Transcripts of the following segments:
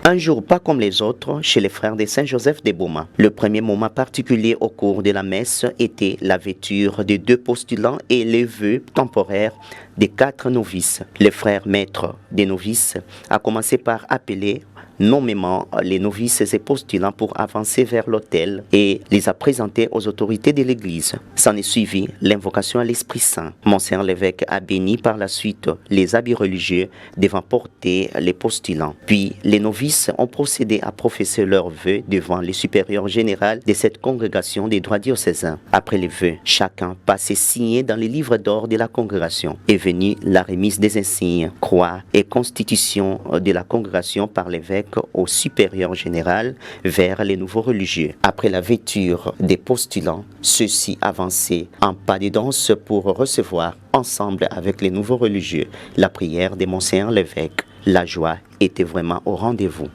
Un jour pas comme les autres chez les frères de Saint-Joseph de Beaumont. Le premier moment particulier au cours de la messe était la vêture des 2 postulants et les vœux temporaires des 4 novices. Le frère maître des novices a commencé par appeler nommément les novices et postulants pour avancer vers l'autel et les a présentés aux autorités de l'Église. S'en est suivi l'invocation à l'Esprit Saint. Monseigneur l'évêque a béni par la suite les habits religieux devant porter les postulants. Puis les novices ont procédé à professer leurs vœux devant le supérieur général de cette congrégation des droits diocésains. Après les vœux, chacun passait signer dans les livres d'or de la congrégation. Est venue la remise des insignes, croix et constitution de la congrégation par l'évêque au supérieur général vers les nouveaux religieux. Après la vêture des postulants, ceux-ci avançaient en pas de danse pour recevoir ensemble avec les nouveaux religieux la prière de Monseigneur l'évêque. La joie était vraiment au rendez-vous.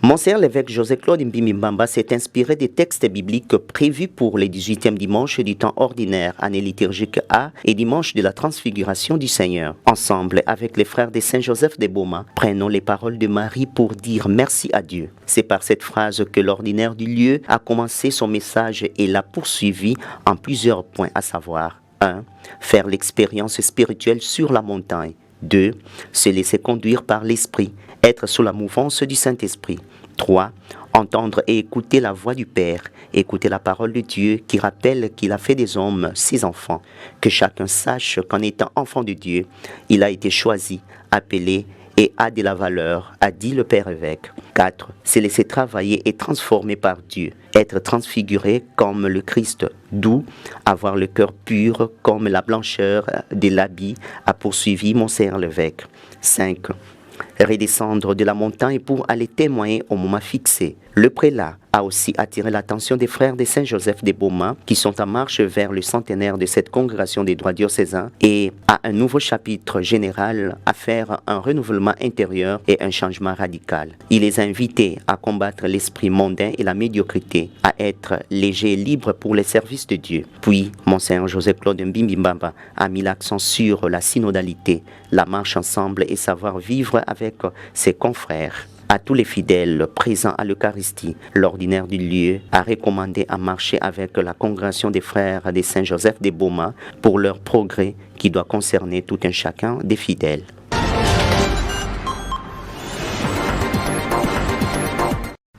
Monseigneur l'évêque José-Claude Mbimbi-Mbamba s'est inspiré des textes bibliques prévus pour les 18e dimanches du temps ordinaire, année liturgique A et dimanche de la transfiguration du Seigneur. Ensemble, avec les frères de Saint-Joseph de Beaumont, prenons les paroles de Marie pour dire merci à Dieu. C'est par cette phrase que l'ordinaire du lieu a commencé son message et l'a poursuivi en plusieurs points, à savoir 1. Faire l'expérience spirituelle sur la montagne. 2. Se laisser conduire par l'Esprit, être sous la mouvance du Saint-Esprit. 3. Entendre et écouter la voix du Père, écouter la parole de Dieu qui rappelle qu'il a fait des hommes ses enfants, que chacun sache qu'en étant enfant de Dieu, il a été choisi, appelé et a de la valeur, a dit le Père évêque. 4. Se laisser travailler et transformer par Dieu, être transfiguré comme le Christ, d'où avoir le cœur pur comme la blancheur de l'habit, a poursuivi Monseigneur l'évêque. 5. Redescendre de la montagne pour aller témoigner au moment fixé. Le prélat a aussi attiré l'attention des frères de Saint-Joseph de Beaumont qui sont en marche vers le centenaire de cette congrégation des droits diocésains et à un nouveau chapitre général à faire un renouvellement intérieur et un changement radical. Il les a invités à combattre l'esprit mondain et la médiocrité, à être légers et libres pour les services de Dieu. Puis, Monseigneur José-Claude Mbimbi-Mbamba a mis l'accent sur la synodalité, la marche ensemble et savoir vivre avec ses confrères. À tous les fidèles présents à l'Eucharistie, l'ordinaire du lieu a recommandé à marcher avec la congrégation des frères de Saint-Joseph de Beaumont pour leur progrès qui doit concerner tout un chacun des fidèles.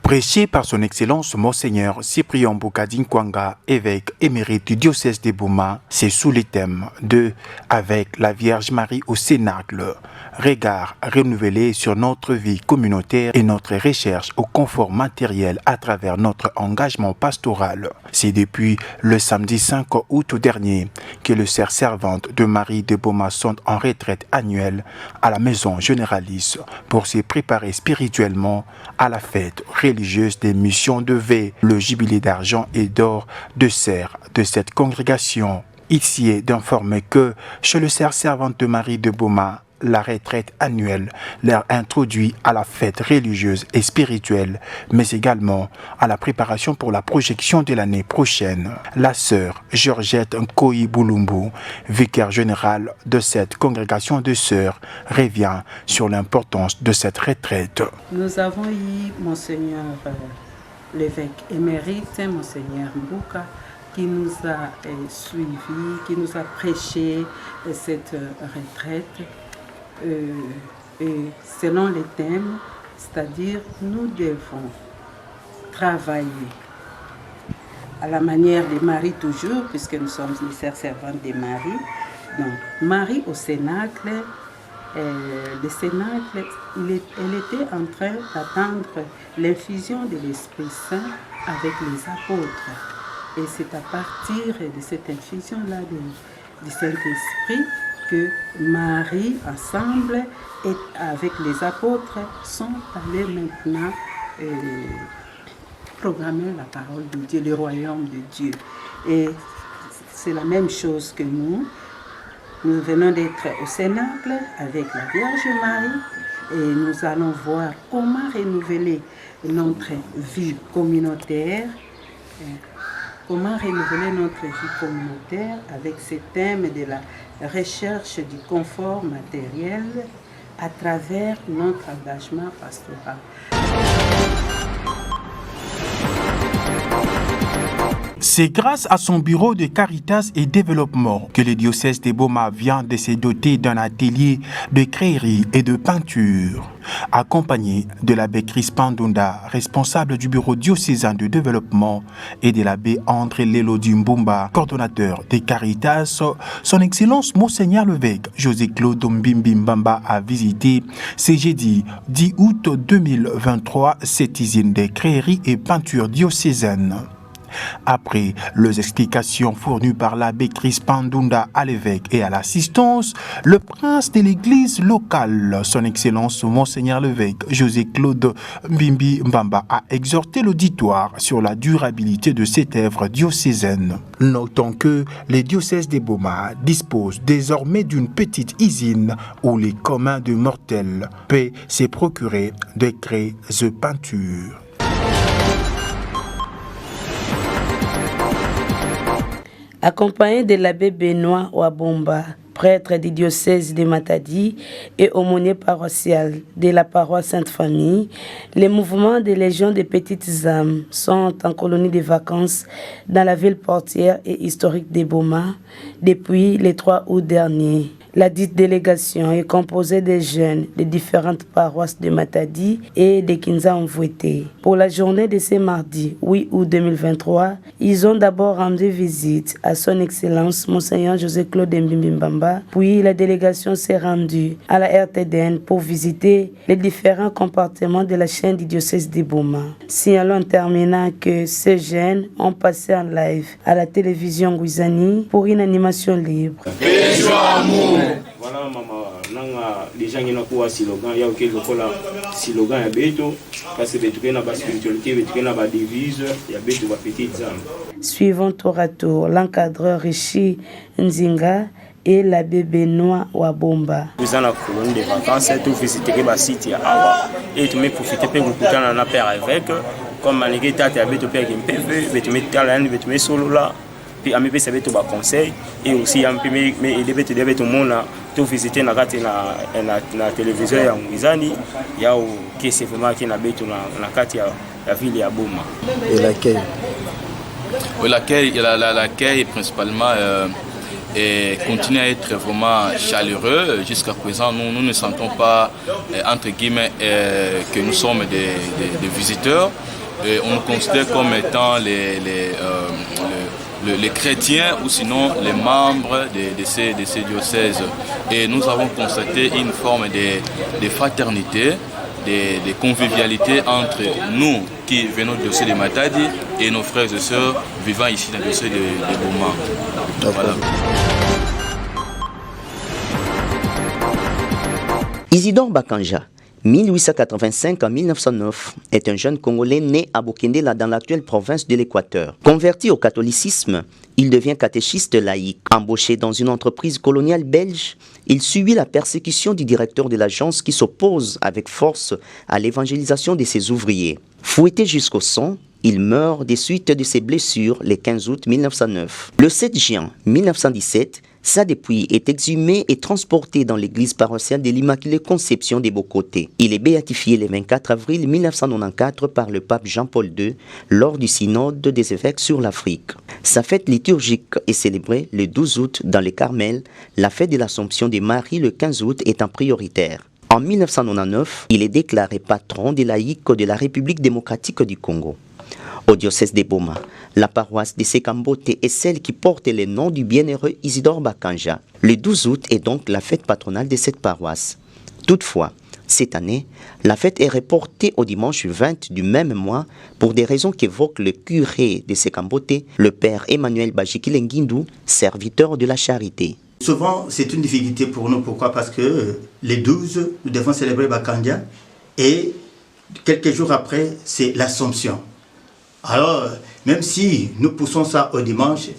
Prêché par son Excellence Monseigneur Cyprien Boukadine Kwanga, évêque émérite du diocèse de Beaumont, c'est sous les thèmes de « Avec la Vierge Marie au Cénacle », regard renouvelé sur notre vie communautaire et notre recherche au confort matériel à travers notre engagement pastoral. C'est depuis le samedi 5 août dernier que les sœurs servantes de Marie de Beaumont sont en retraite annuelle à la maison généralice pour se préparer spirituellement à la fête religieuse des missions de veille, le jubilé d'argent et d'or de serre de cette congrégation. Ici est d'informer que chez le sœurs servantes de Marie de Beaumont, la retraite annuelle leur introduit à la fête religieuse et spirituelle, mais également à la préparation pour la projection de l'année prochaine. La sœur Georgette Nkoyi Boulumbu, vicaire générale de cette congrégation de sœurs, revient sur l'importance de cette retraite. Nous avons eu Monseigneur l'évêque émérite, Monseigneur Mbouka, qui nous a suivis, qui nous a prêché cette retraite. Et selon les thèmes, c'est-à-dire nous devons travailler à la manière de Marie toujours, puisque nous sommes les sœurs servantes de Marie. Donc, Marie au Cénacle, le Cénacle, elle était en train d'attendre l'infusion de l'Esprit Saint avec les apôtres. Et c'est à partir de cette infusion-là du Saint-Esprit que Marie, ensemble, et avec les apôtres, sont allés maintenant programmer la parole de Dieu, le royaume de Dieu. Et c'est la même chose que nous. Nous venons d'être au Cénacle avec la Vierge Marie et nous allons voir comment renouveler notre vie communautaire. Comment renouveler notre vie communautaire avec ce thème de la recherche du confort matériel à travers notre engagement pastoral. C'est grâce à son bureau de Caritas et Développement que le diocèse de Boma vient de se doter d'un atelier de créerie et de peinture. Accompagné de l'abbé Crispin Ndunda, responsable du bureau diocésain de développement, et de l'abbé André Lelodi Mbumba, coordonnateur des Caritas, son Excellence Monseigneur l'évêque José-Claude Mbimbi Mbamba a visité ce jeudi 10 août 2023 cette usine de créerie et peinture diocésaine. Après les explications fournies par l'abbé Crispin Ndunda à l'évêque et à l'assistance, le prince de l'église locale, son Excellence Monseigneur l'évêque José-Claude Mbimbi Mbamba, a exhorté l'auditoire sur la durabilité de cette œuvre diocésaine. Notons que les diocèses de Boma disposent désormais d'une petite usine où les communs de mortels peuvent se procurer des craies de peinture. Accompagné de l'abbé Benoît Wabomba, prêtre du diocèse de Matadi et aumônier paroissial de la paroisse Sainte-Famille, les mouvements des légions des petites âmes sont en colonie de vacances dans la ville portière et historique de Boma depuis le 3 août dernier. La dite délégation est composée des jeunes des différentes paroisses de Matadi et de Kinza-Mvouété. Pour la journée de ce mardi 8 août 2023, ils ont d'abord rendu visite à son Excellence Monseigneur José-Claude Mbimbi Mbamba, puis la délégation s'est rendue à la RTDN pour visiter les différents compartiments de la chaîne du diocèse de Boma. Signalons en terminant que ces jeunes ont passé en live à la télévision Guizani pour une animation libre. Voilà maman nanga les gens qui n'ont pas slogan il y a auquel le slogan ya beto parce que beto na ba spiritualité beto na ba devise ya beto ba petites âmes. Suivant tour à tour l'encadreur Rishi Nzinga et l'abbé Benoît Wabomba. Nous allons à la colonie de vacances et tout visiter ba site ya awa et tout me profiter pour kutana na père évêque comme malgré tata ya beto père MPV beto me talent beto me solo là. Puis à mes ça va être un conseil et aussi un peu mais il devait tout le monde tout visiter na télévision ya Ngizani ya qui c'est vraiment qui na beto na kati ya ville ya Boma. Et l'accueil. Oui, l'accueil principalement continue à être vraiment chaleureux. Jusqu'à présent, nous ne sentons pas entre guillemets que nous sommes des visiteurs. Et on nous considère comme étant les chrétiens ou sinon les membres de ces diocèses. Et nous avons constaté une forme de fraternité, de convivialité entre nous qui venons du diocèse de Matadi et nos frères et sœurs vivant ici dans le diocèse de Boma. Voilà. Isidore Bakanja, 1885 à 1909, est un jeune Congolais né à Bokendela dans l'actuelle province de l'Équateur. Converti au catholicisme, il devient catéchiste laïque. Embauché dans une entreprise coloniale belge, il subit la persécution du directeur de l'agence qui s'oppose avec force à l'évangélisation de ses ouvriers. Fouetté jusqu'au sang, il meurt des suites de ses blessures le 15 août 1909. Le 7 juin 1917, sa dépouille est exhumée et transportée dans l'église paroissiale de l'Immaculée Conception des Bocotés. Il est béatifié le 24 avril 1994 par le pape Jean-Paul II lors du synode des évêques sur l'Afrique. Sa fête liturgique est célébrée le 12 août dans le Carmel, la fête de l'Assomption de Marie le 15 août étant prioritaire. En 1999, il est déclaré patron des laïcs de la République démocratique du Congo. Au diocèse de Boma, la paroisse de Sekambote est celle qui porte le nom du bienheureux Isidore Bakanja. Le 12 août est donc la fête patronale de cette paroisse. Toutefois, cette année, la fête est reportée au dimanche 20 du même mois pour des raisons qu'évoque le curé de Sekambote, le père Emmanuel Bajikilenguindou, serviteur de la charité. Souvent, c'est une difficulté pour nous. Pourquoi? Parce que les 12, nous devons célébrer Bakanja et quelques jours après, c'est l'Assomption. Alors, même si nous poussons ça au dimanche,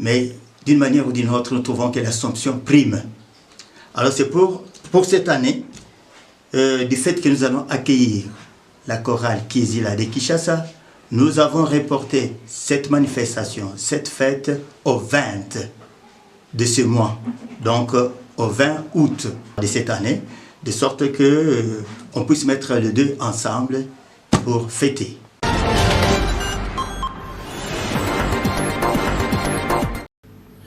mais d'une manière ou d'une autre, nous trouvons que l'Assomption prime. Alors c'est pour cette année, du fait que nous allons accueillir la chorale Kizila de Kinshasa, nous avons reporté cette manifestation, cette fête au 20 de ce mois, donc au 20 août de cette année, de sorte que on puisse mettre les deux ensemble pour fêter.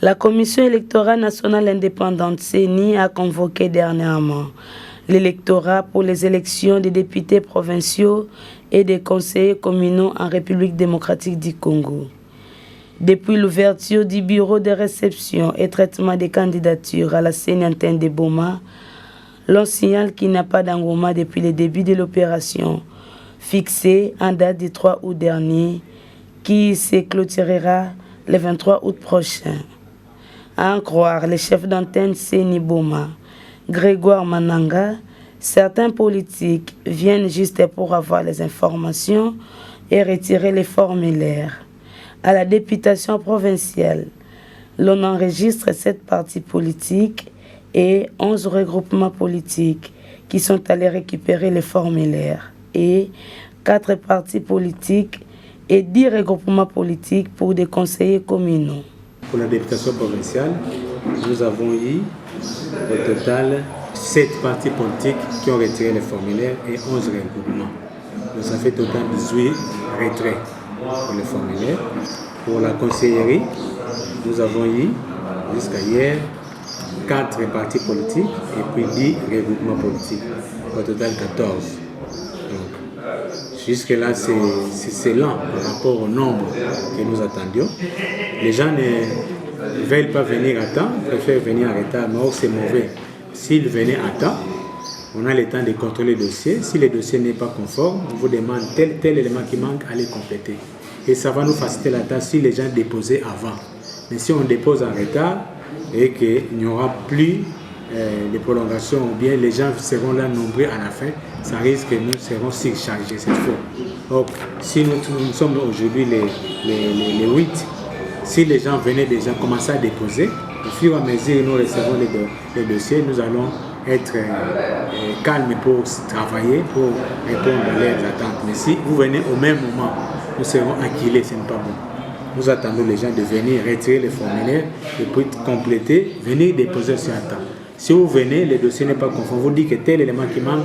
La Commission électorale nationale indépendante CENI a convoqué dernièrement l'électorat pour les élections des députés provinciaux et des conseillers communaux en République démocratique du Congo. Depuis l'ouverture du bureau de réception et traitement des candidatures à la CENI antenne de Boma, l'on signale qu'il n'y a pas d'engouement depuis le début de l'opération, fixée en date du 3 août dernier, qui se clôturera le 23 août prochain. À en croire les chefs d'antenne CENI Boma, Grégoire Mananga, certains politiques viennent juste pour avoir les informations et retirer les formulaires. À la députation provinciale, l'on enregistre 7 partis politiques et 11 regroupements politiques qui sont allés récupérer les formulaires et 4 partis politiques et 10 regroupements politiques pour des conseillers communaux. Pour la députation provinciale, nous avons eu au total 7 partis politiques qui ont retiré les formulaires et 11 regroupements. Donc ça fait total 18 retraits pour les formulaires. Pour la conseillerie, nous avons eu jusqu'à hier 4 partis politiques et puis 10 regroupements politiques. Au total 14. Donc, jusque-là, c'est lent par rapport au nombre que nous attendions. Les gens ne veulent pas venir à temps, préfèrent venir en retard, mais c'est mauvais. S'ils venaient à temps, on a le temps de contrôler le dossier. Si le dossier n'est pas conforme, on vous demande tel élément qui manque, allez compléter. Et ça va nous faciliter la tâche si les gens déposaient avant. Mais si on dépose en retard et qu'il n'y aura plus de prolongation ou bien les gens seront là nombreux à la fin, ça risque que nous serons surchargés, c'est faux. Donc, si nous sommes aujourd'hui les 8, si les gens venaient déjà commencer à déposer, au fur et à mesure que nous recevons les dossiers, nous allons être calmes pour travailler, pour répondre à leurs attentes. Mais si vous venez au même moment, nous serons acquilés, ce n'est pas bon. Nous attendons les gens de venir retirer les formulaires et puis compléter, venir déposer sur un temps. Si vous venez, le dossier n'est pas conforme, vous dites que tel élément qui manque,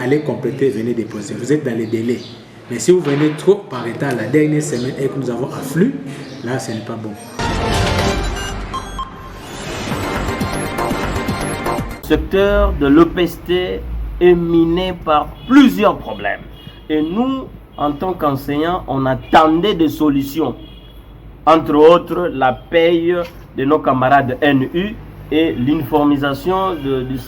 allez compléter, venez déposer. Vous êtes dans les délais. Mais si vous venez trop par retard la dernière semaine et que nous avons afflux, là, ce n'est pas bon. Le secteur de l'EPST est miné par plusieurs problèmes. Et nous, en tant qu'enseignants, on attendait des solutions. Entre autres, la paye de nos camarades NU et l'uniformisation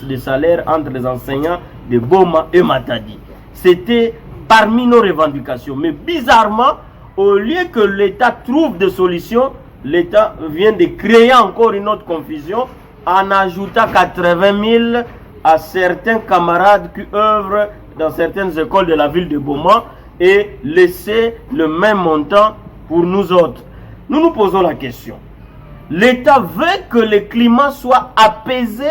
des salaires entre les enseignants de Boma et Matadi. C'était parmi nos revendications. Mais bizarrement, au lieu que l'État trouve des solutions, l'État vient de créer encore une autre confusion en ajoutant 80 000 à certains camarades qui œuvrent dans certaines écoles de la ville de Boma et laisser le même montant pour nous autres. Nous nous posons la question. L'État veut que le climat soit apaisé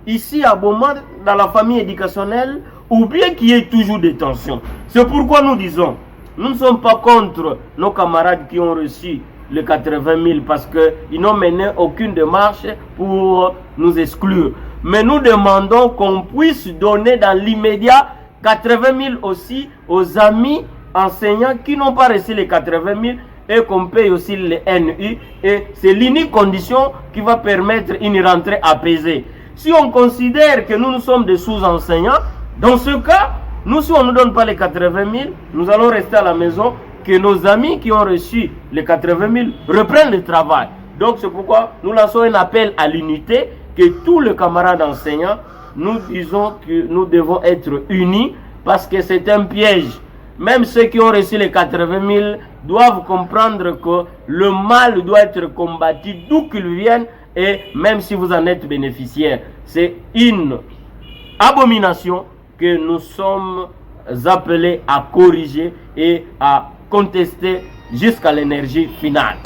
ici à Boma, dans la famille éducationnelle, ou bien qu'il y ait toujours des tensions. C'est pourquoi nous disons, nous ne sommes pas contre nos camarades qui ont reçu les 80 000 parce qu'ils n'ont mené aucune démarche pour nous exclure. Mais nous demandons qu'on puisse donner dans l'immédiat 80 000 aussi aux amis enseignants qui n'ont pas reçu les 80 000 et qu'on paye aussi les NU. Et c'est l'unique condition qui va permettre une rentrée apaisée. Si on considère que nous sommes des sous-enseignants, dans ce cas, Nous, si on ne nous donne pas les 80 000, nous allons rester à la maison, que nos amis qui ont reçu les 80 000 reprennent le travail. Donc c'est pourquoi nous lançons un appel à l'unité, que tous les camarades enseignants, nous disons que nous devons être unis, parce que c'est un piège. Même ceux qui ont reçu les 80 000 doivent comprendre que le mal doit être combattu d'où qu'il vienne, et même si vous en êtes bénéficiaire. C'est une abomination que nous sommes appelés à corriger et à contester jusqu'à l'énergie finale.